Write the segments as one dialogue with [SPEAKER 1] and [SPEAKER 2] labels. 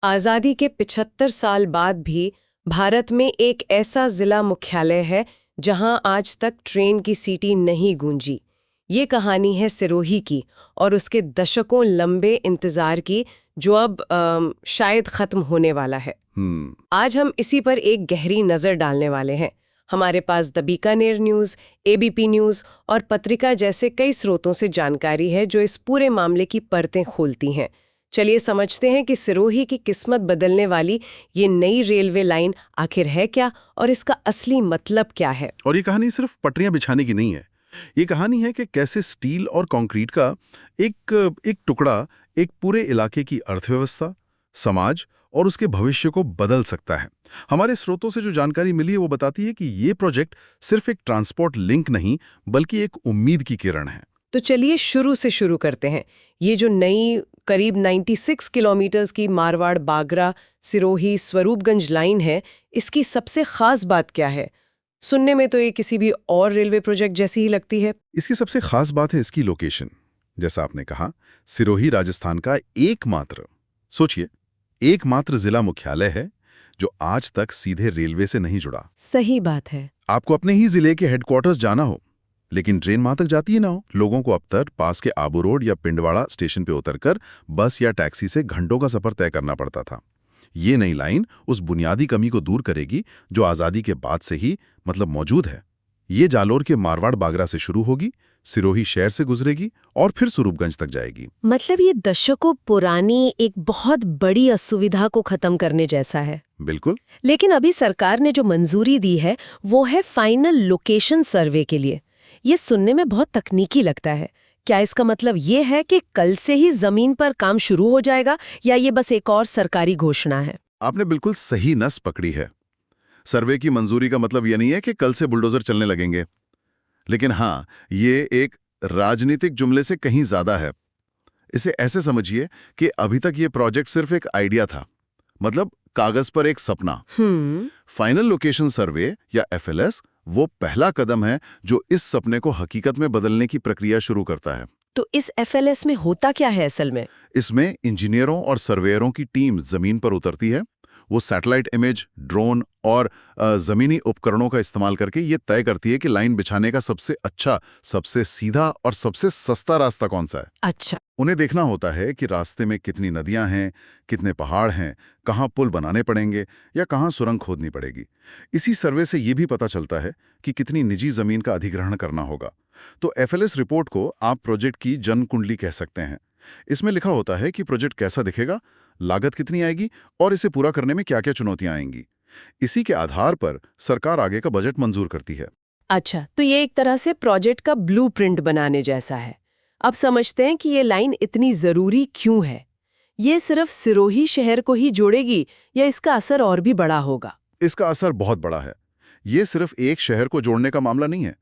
[SPEAKER 1] आज़ादी के 75 साल बाद भी भारत में एक ऐसा जिला मुख्यालय है जहां आज तक ट्रेन की सीटी नहीं गूंजी। ये कहानी है सिरोही की और उसके दशकों लंबे इंतजार की, जो अब शायद खत्म होने वाला है। आज हम इसी पर एक गहरी नज़र डालने वाले हैं। हमारे पास the Bikaner news, ABP news और पत्रिका जैसे कई स्रोतों से जानकारी है जो इस पूरे मामले की परतें खोलती हैं। चलिए समझते हैं कि सिरोही की किस्मत बदलने वाली ये नई रेलवे लाइन आखिर है क्या और इसका असली मतलब क्या है।
[SPEAKER 2] और ये कहानी सिर्फ पटरियां बिछाने की नहीं है। ये कहानी है कि कैसे स्टील और कंक्रीट का एक टुकड़ा एक पूरे इलाके की अर्थव्यवस्था, समाज और उसके भविष्य को बदल सकता है। हमारे स्रोतों से जो जानकारी मिली है वो बताती है कि ये प्रोजेक्ट सिर्फ एक ट्रांसपोर्ट लिंक नहीं बल्कि एक उम्मीद की किरण है।
[SPEAKER 1] तो चलिए शुरू से शुरू करते हैं। ये जो नई करीब 96 किलोमीटर्स की मारवाड़ बागरा सिरोही स्वरूपगंज लाइन है, इसकी सबसे खास बात क्या है? सुनने में तो ये किसी भी और रेलवे प्रोजेक्ट जैसी ही लगती है।
[SPEAKER 2] इसकी सबसे खास बात है इसकी लोकेशन। जैसा आपने कहा, सिरोही राजस्थान का एकमात्र जिला मुख्यालय है जो आज तक सीधे रेलवे से नहीं जुड़ा।
[SPEAKER 1] सही बात है।
[SPEAKER 2] आपको अपने ही जिले के हेडक्वार्टर्स जाना हो, लेकिन ट्रेन वहां तक जाती ही ना हो। लोगों को अब तक पास के आबू रोड या पिंडवाड़ा स्टेशन पे उतरकर बस या टैक्सी से घंटों का सफर तय करना पड़ता था। ये नई लाइन उस बुनियादी कमी को दूर करेगी जो आज़ादी के बाद से ही मौजूद है। ये जालोर के मारवाड़ बागरा से शुरू होगी, सिरोही शहर से गुजरेगी और फिर स्वरूपगंज तक जाएगी।
[SPEAKER 1] मतलब ये दशकों पुरानी एक बहुत बड़ी असुविधा को खत्म करने जैसा है।
[SPEAKER 2] बिल्कुल।
[SPEAKER 1] लेकिन अभी सरकार ने जो मंजूरी दी है वो है फाइनल लोकेशन सर्वे के लिए। ये सुनने में बहुत तकनीकी लगता है। क्या इसका मतलब ये है कि कल से ही जमीन पर काम शुरू हो जाएगा या ये बस एक और सरकारी घोषणा है?
[SPEAKER 2] आपने बिल्कुल सही नस पकड़ी है। सर्वे की मंजूरी का मतलब ये नहीं है कि कल से बुलडोजर चलने लगेंगे, लेकिन हाँ, ये एक राजनीतिक जुमले से कहीं ज्यादा है। इसे ऐसे समझिए कि अभी तक ये प्रोजेक्ट सिर्फ एक आइडिया था, मतलब कागज पर एक सपना। फाइनल लोकेशन सर्वे या एफएलएस वो पहला कदम है जो इस सपने को हकीकत में बदलने की प्रक्रिया शुरू करता है।
[SPEAKER 1] तो इस एफएलएस में होता क्या है असल में?
[SPEAKER 2] इसमें इंजीनियरों और सर्वेयरों की टीम जमीन पर उतरती है। वो सैटेलाइट इमेज, ड्रोन और जमीनी उपकरणों का इस्तेमाल करके ये तय करती है कि लाइन बिछाने का सबसे अच्छा, सबसे सीधा और सबसे सस्ता रास्ता कौन सा है।
[SPEAKER 1] अच्छा।
[SPEAKER 2] उन्हें देखना होता है कि रास्ते में कितनी नदियां हैं, कितने पहाड़ हैं, कहाँ पुल बनाने पड़ेंगे या कहाँ सुरंग खोदनी पड़ेगी। इसी सर्वे से ये भी पता चलता है कि कितनी निजी जमीन का अधिग्रहण करना होगा। तो एफएलएस रिपोर्ट को आप प्रोजेक्ट की जन कुंडली कह सकते हैं। इसमें लिखा होता है कि प्रोजेक्ट कैसा दिखेगा, लागत कितनी आएगी और इसे पूरा करने में क्या क्या चुनौतियां आएंगी। इसी के आधार पर सरकार आगे का बजट मंजूर करती है।
[SPEAKER 1] अच्छा, तो ये एक तरह से प्रोजेक्ट का ब्लूप्रिंट बनाने जैसा है। अब समझते हैं कि ये लाइन इतनी जरूरी क्यों है। ये सिर्फ सिरोही शहर को ही जोड़ेगी या इसका असर और भी बड़ा होगा?
[SPEAKER 2] इसका असर बहुत बड़ा है। ये सिर्फ एक शहर को जोड़ने का मामला नहीं है।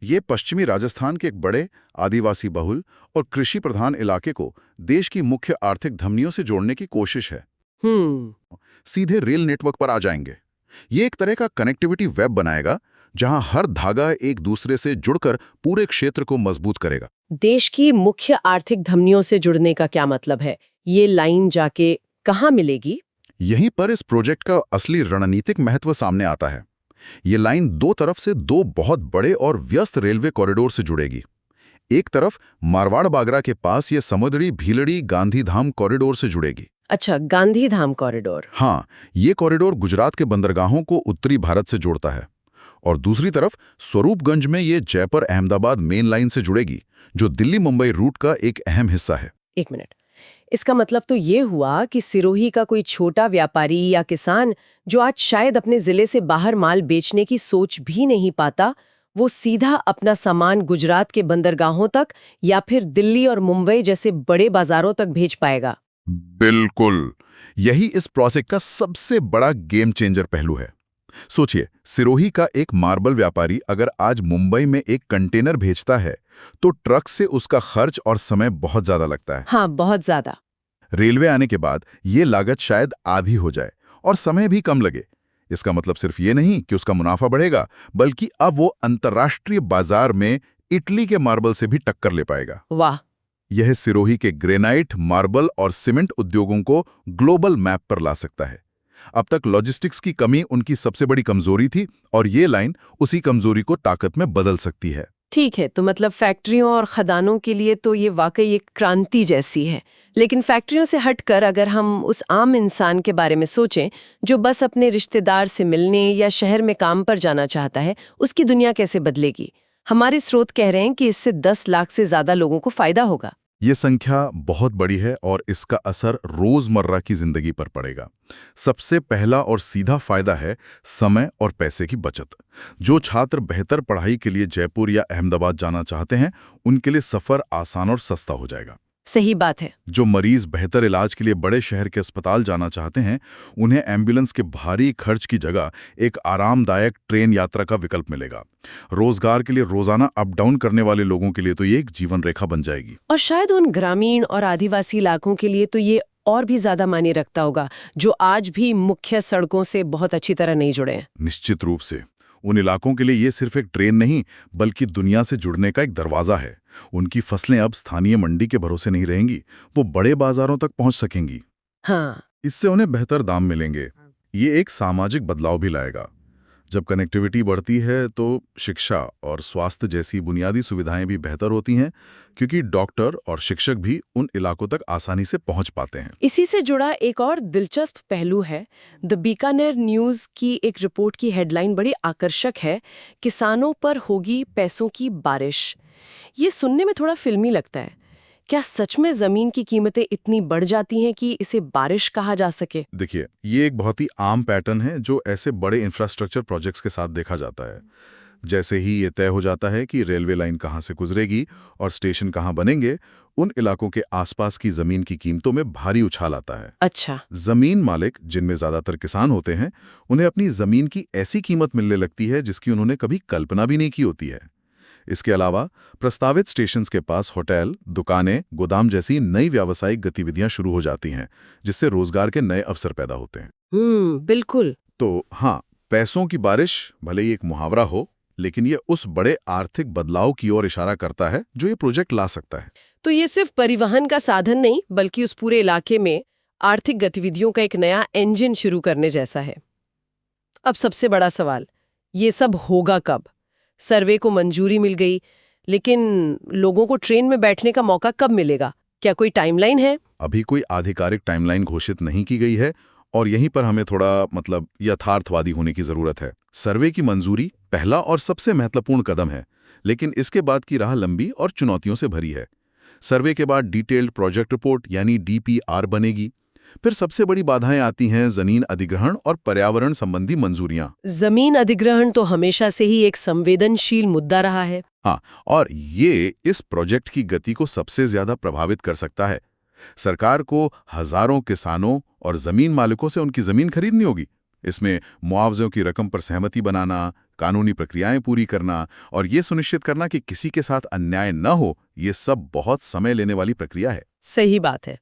[SPEAKER 2] ये पश्चिमी राजस्थान के एक बड़े आदिवासी बहुल और कृषि प्रधान इलाके को देश की मुख्य आर्थिक धमनियों से जोड़ने की कोशिश है। सीधे रेल नेटवर्क पर आ जाएंगे। ये एक तरह का कनेक्टिविटी वेब बनाएगा जहां हर धागा एक दूसरे से जुड़कर पूरे क्षेत्र को मजबूत करेगा।
[SPEAKER 1] देश की मुख्य आर्थिक धमनियों से जुड़ने का क्या मतलब है? ये लाइन जाके कहाँ मिलेगी?
[SPEAKER 2] यहीं पर इस प्रोजेक्ट का असली रणनीतिक महत्व सामने आता है। ये लाइन दो तरफ से दो बहुत बड़े और व्यस्त रेलवे कॉरिडोर से जुड़ेगी। एक तरफ मारवाड़ बागरा के पास ये समुद्री भीलड़ी गांधीधाम कॉरिडोर से जुड़ेगी।
[SPEAKER 1] अच्छा, गांधीधाम कॉरिडोर।
[SPEAKER 2] हाँ, ये कॉरिडोर गुजरात के बंदरगाहों को उत्तरी भारत से जोड़ता है। और दूसरी तरफ स्वरूपगंज में ये जयपुर अहमदाबाद मेन लाइन से जुड़ेगी, जो दिल्ली मुंबई रूट का एक अहम हिस्सा है।
[SPEAKER 1] एक मिनट, इसका मतलब तो ये हुआ कि सिरोही का कोई छोटा व्यापारी या किसान जो आज शायद अपने जिले से बाहर माल बेचने की सोच भी नहीं पाता, वो सीधा अपना सामान गुजरात के बंदरगाहों तक या फिर दिल्ली और मुंबई जैसे बड़े बाजारों तक भेज पाएगा।
[SPEAKER 2] बिल्कुल, यही इस प्रोजेक्ट का सबसे बड़ा गेम चेंजर पहलू है। सोचिए, सिरोही का एक मार्बल व्यापारी अगर आज मुंबई में एक कंटेनर भेजता है तो ट्रक से उसका खर्च और समय बहुत ज्यादा लगता है।
[SPEAKER 1] हाँ, बहुत ज्यादा।
[SPEAKER 2] रेलवे आने के बाद ये लागत शायद आधी हो जाए और समय भी कम लगे। इसका मतलब सिर्फ ये नहीं कि उसका मुनाफा बढ़ेगा, बल्कि अब वो अंतर्राष्ट्रीय बाजार में इटली के मार्बल से भी टक्कर ले पाएगा।
[SPEAKER 1] वाह,
[SPEAKER 2] यह सिरोही के ग्रेनाइट, मार्बल और सीमेंट उद्योगों को ग्लोबल मैप पर ला सकता है। अब तक लॉजिस्टिक्स की कमी उनकी सबसे बड़ी कमजोरी थी और ये लाइन उसी कमजोरी को ताकत में बदल सकती है।
[SPEAKER 1] ठीक है, तो मतलब फैक्ट्रियों और खदानों के लिए तो ये वाकई एक क्रांति जैसी है। लेकिन फैक्ट्रियों से हटकर अगर हम उस आम इंसान के बारे में सोचें जो बस अपने रिश्तेदार से मिलने या शहर में काम पर जाना चाहता है, उसकी दुनिया कैसे बदलेगी? हमारे स्रोत कह रहे हैं कि इससे 10 लाख से ज्यादा लोगों को फायदा होगा।
[SPEAKER 2] ये संख्या बहुत बड़ी है और इसका असर रोजमर्रा की जिंदगी पर पड़ेगा। सबसे पहला और सीधा फायदा है समय और पैसे की बचत। जो छात्र बेहतर पढ़ाई के लिए जयपुर या अहमदाबाद जाना चाहते हैं, उनके लिए सफर आसान और सस्ता हो जाएगा।
[SPEAKER 1] सही बात है।
[SPEAKER 2] जो मरीज बेहतर इलाज के लिए बड़े शहर के अस्पताल जाना चाहते हैं, उन्हें एम्बुलेंस के भारी खर्च की जगह एक आरामदायक ट्रेन यात्रा का विकल्प मिलेगा। रोजगार के लिए रोजाना अप डाउन करने वाले लोगों के लिए तो ये एक जीवन रेखा बन जाएगी।
[SPEAKER 1] और शायद उन ग्रामीण और आदिवासी इलाकों के लिए तो ये और भी ज्यादा मायने रखता होगा, जो आज भी मुख्य सड़कों से बहुत अच्छी तरह नहीं जुड़े हैं।
[SPEAKER 2] निश्चित रूप से उन इलाकों के लिए ये सिर्फ एक ट्रेन नहीं, बल्कि दुनिया से जुड़ने का एक दरवाजा है। उनकी फसलें अब स्थानीय मंडी के भरोसे नहीं रहेंगी, वो बड़े बाजारों तक पहुंच सकेंगी।
[SPEAKER 1] हाँ,
[SPEAKER 2] इससे उन्हें बेहतर दाम मिलेंगे। ये एक सामाजिक बदलाव भी लाएगा। जब कनेक्टिविटी बढ़ती है तो शिक्षा और स्वास्थ्य जैसी बुनियादी सुविधाएं भी बेहतर होती हैं, क्योंकि डॉक्टर और शिक्षक भी उन इलाकों तक आसानी से पहुंच पाते हैं।
[SPEAKER 1] इसी से जुड़ा एक और दिलचस्प पहलू है। द बीकानेर न्यूज़ की एक रिपोर्ट की हेडलाइन बड़ी आकर्षक है, किसानों पर होगी पैसों की बारिश। ये सुनने में थोड़ा फिल्मी लगता है। क्या सच में जमीन की कीमतें इतनी बढ़ जाती हैं कि इसे बारिश कहा जा सके?
[SPEAKER 2] देखिए, ये एक बहुत ही आम पैटर्न है जो ऐसे बड़े इंफ्रास्ट्रक्चर प्रोजेक्ट्स के साथ देखा जाता है। जैसे ही ये तय हो जाता है कि रेलवे लाइन कहाँ से गुजरेगी और स्टेशन कहाँ बनेंगे, उन इलाकों के आसपास की जमीन की कीमतों में भारी उछाल आता है।
[SPEAKER 1] अच्छा।
[SPEAKER 2] जमीन मालिक, जिनमें ज्यादातर किसान होते हैं, उन्हें अपनी जमीन की ऐसी कीमत मिलने लगती है जिसकी उन्होंने कभी कल्पना भी नहीं की होती है। इसके अलावा प्रस्तावित स्टेशंस के पास होटल, दुकानें, गोदाम जैसी नई व्यावसायिक गतिविधियां शुरू हो जाती हैं, जिससे रोजगार के नए अवसर पैदा होते हैं।
[SPEAKER 1] बिल्कुल।
[SPEAKER 2] तो हाँ, पैसों की बारिश भले ही एक मुहावरा हो, लेकिन ये उस बड़े आर्थिक बदलाव की ओर इशारा करता है जो ये प्रोजेक्ट ला सकता है।
[SPEAKER 1] तो ये सिर्फ परिवहन का साधन नहीं, बल्कि उस पूरे इलाके में आर्थिक गतिविधियों का एक नया इंजन शुरू करने जैसा है। अब सबसे बड़ा सवाल, ये सब होगा कब? सर्वे को मंजूरी मिल गई, लेकिन लोगों को ट्रेन में बैठने का मौका कब मिलेगा? क्या कोई टाइमलाइन है?
[SPEAKER 2] अभी कोई आधिकारिक टाइमलाइन घोषित नहीं की गई है और यहीं पर हमें थोड़ा यथार्थवादी होने की जरूरत है। सर्वे की मंजूरी पहला और सबसे महत्वपूर्ण कदम है, लेकिन इसके बाद की राह लंबी और चुनौतियों से भरी है। सर्वे के बाद डिटेल्ड प्रोजेक्ट रिपोर्ट यानी DPR बनेगी। फिर सबसे बड़ी बाधाएं आती हैं जमीन अधिग्रहण और पर्यावरण संबंधी मंजूरियां।
[SPEAKER 1] जमीन अधिग्रहण तो हमेशा से ही एक संवेदनशील मुद्दा रहा है।
[SPEAKER 2] हाँ, और ये इस प्रोजेक्ट की गति को सबसे ज्यादा प्रभावित कर सकता है। सरकार को हजारों किसानों और जमीन मालिकों से उनकी जमीन खरीदनी होगी। इसमें मुआवजों की रकम पर सहमति बनाना, कानूनी प्रक्रियाएं पूरी करना और ये सुनिश्चित करना कि किसी के साथ अन्याय न हो, ये सब बहुत समय लेने वाली प्रक्रिया है।
[SPEAKER 1] सही बात है।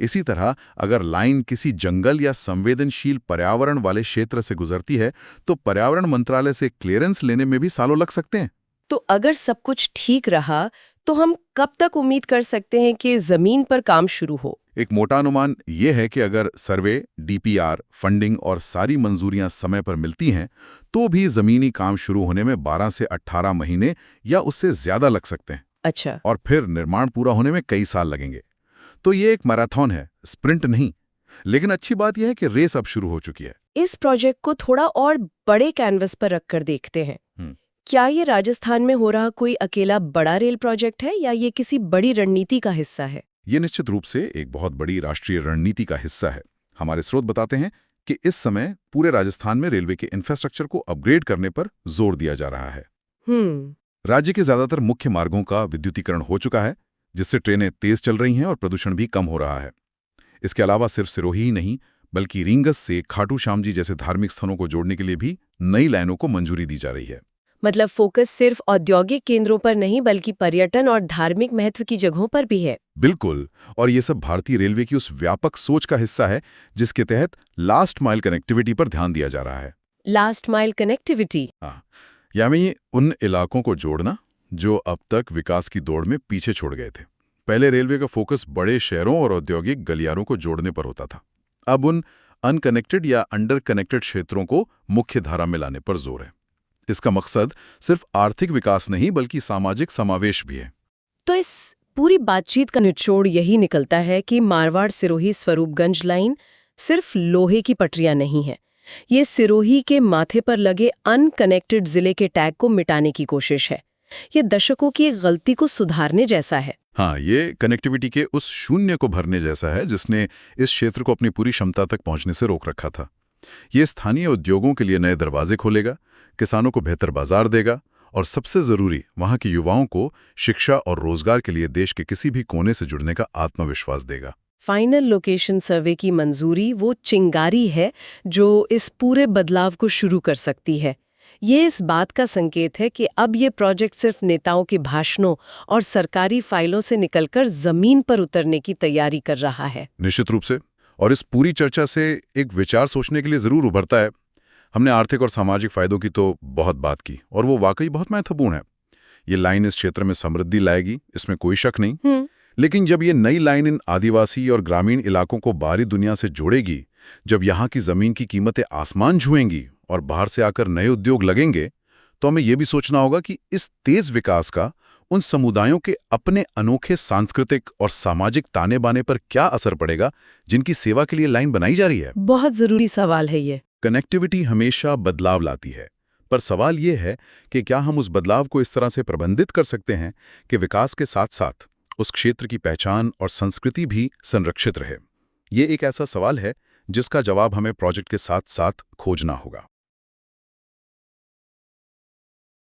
[SPEAKER 2] इसी तरह अगर लाइन किसी जंगल या संवेदनशील पर्यावरण वाले क्षेत्र से गुजरती है, तो पर्यावरण मंत्रालय से क्लियरेंस लेने में भी सालों लग सकते हैं।
[SPEAKER 1] तो अगर सब कुछ ठीक रहा, तो हम कब तक उम्मीद कर सकते हैं कि जमीन पर काम शुरू हो?
[SPEAKER 2] एक मोटा अनुमान ये है कि अगर सर्वे, DPR, फंडिंग और सारी मंजूरियां समय पर मिलती हैं, तो भी जमीनी काम शुरू होने में 12 से 18 महीने या उससे ज्यादा लग सकते हैं।
[SPEAKER 1] अच्छा।
[SPEAKER 2] और फिर निर्माण पूरा होने में कई साल लगेंगे। तो ये एक मैराथन है, स्प्रिंट नहीं। लेकिन अच्छी बात यह है कि रेस अब शुरू हो चुकी है।
[SPEAKER 1] इस प्रोजेक्ट को थोड़ा और बड़े कैनवस पर रखकर देखते हैं। क्या ये राजस्थान में हो रहा कोई अकेला बड़ा रेल प्रोजेक्ट है या ये किसी बड़ी रणनीति का हिस्सा है?
[SPEAKER 2] ये निश्चित रूप से एक बहुत बड़ी राष्ट्रीय रणनीति का हिस्सा है। हमारे स्रोत बताते हैं कि इस समय पूरे राजस्थान में रेलवे के इंफ्रास्ट्रक्चर को अपग्रेड करने पर जोर दिया जा रहा है। राज्य के ज्यादातर मुख्य मार्गों का विद्युतीकरण हो चुका है, जिससे ट्रेनें तेज चल रही हैं और प्रदूषण भी कम हो रहा है। इसके अलावा सिर्फ सिरोही ही नहीं, बल्कि रींगस से खाटू श्याम जी जैसे धार्मिक स्थलों को जोड़ने के लिए भी नई लाइनों को मंजूरी दी जा रही है।
[SPEAKER 1] मतलब फोकस सिर्फ औद्योगिक केंद्रों पर नहीं, बल्कि पर्यटन और धार्मिक महत्व की जगहों पर भी है।
[SPEAKER 2] बिल्कुल, और ये सब भारतीय रेलवे की उस व्यापक सोच का हिस्सा है जिसके तहत लास्ट माइल कनेक्टिविटी पर ध्यान दिया जा रहा है।
[SPEAKER 1] Last mile connectivity?
[SPEAKER 2] हाँ, यानी उन इलाकों को जोड़ना जो अब तक विकास की दौड़ में पीछे छोड़ गए थे। पहले रेलवे का फोकस बड़े शहरों और औद्योगिक गलियारों को जोड़ने पर होता था। अब उन अनकनेक्टेड या अंडर कनेक्टेड क्षेत्रों को मुख्य धारा में लाने पर जोर है। इसका मकसद सिर्फ आर्थिक विकास नहीं बल्कि सामाजिक समावेश भी है।
[SPEAKER 1] तो इस पूरी बातचीत का निचोड़ यही निकलता है कि मारवाड़ सिरोही स्वरूपगंज लाइन सिर्फ लोहे की पटरियां नहीं है। ये सिरोही के माथे पर लगे अनकनेक्टेड जिले के टैग को मिटाने की कोशिश है। ये दशकों की एक गलती को सुधारने जैसा है।
[SPEAKER 2] हाँ, ये कनेक्टिविटी के उस शून्य को भरने जैसा है जिसने इस क्षेत्र को अपनी पूरी क्षमता तक पहुंचने से रोक रखा था। ये स्थानीय उद्योगों के लिए नए दरवाजे खोलेगा, किसानों को बेहतर बाजार देगा और सबसे जरूरी वहां के युवाओं को शिक्षा और रोजगार के लिए देश के किसी भी कोने से जुड़ने का आत्मविश्वास देगा।
[SPEAKER 1] फाइनल लोकेशन सर्वे की मंजूरी वो चिंगारी है जो इस पूरे बदलाव को शुरू कर सकती है। ये इस बात का संकेत है कि अब ये प्रोजेक्ट सिर्फ नेताओं के भाषणों और सरकारी फाइलों से निकलकर जमीन पर उतरने की तैयारी कर रहा है।
[SPEAKER 2] निश्चित रूप से। और इस पूरी चर्चा से एक विचार सोचने के लिए जरूर उभरता है। हमने आर्थिक और सामाजिक फायदों की तो बहुत बात की और वो वाकई बहुत महत्वपूर्ण है। ये लाइन इस क्षेत्र में समृद्धि लाएगी, इसमें कोई शक नहीं। लेकिन जब ये नई लाइन इन आदिवासी और ग्रामीण इलाकों को बाहरी दुनिया से जोड़ेगी, जब यहाँ की जमीन की कीमतें आसमान छुएंगी और बाहर से आकर नए उद्योग लगेंगे, तो हमें यह भी सोचना होगा कि इस तेज विकास का उन समुदायों के अपने अनोखे सांस्कृतिक और सामाजिक ताने बाने पर क्या असर पड़ेगा जिनकी सेवा के लिए लाइन बनाई जा रही है।
[SPEAKER 1] बहुत जरूरी सवाल है ये।
[SPEAKER 2] कनेक्टिविटी हमेशा बदलाव लाती है, पर सवाल यह है कि क्या हम उस बदलाव को इस तरह से प्रबंधित कर सकते हैं कि विकास के साथ साथ उस क्षेत्र की पहचान और संस्कृति भी संरक्षित रहे। ये एक ऐसा सवाल है जिसका जवाब हमें प्रोजेक्ट के साथ साथ खोजना होगा।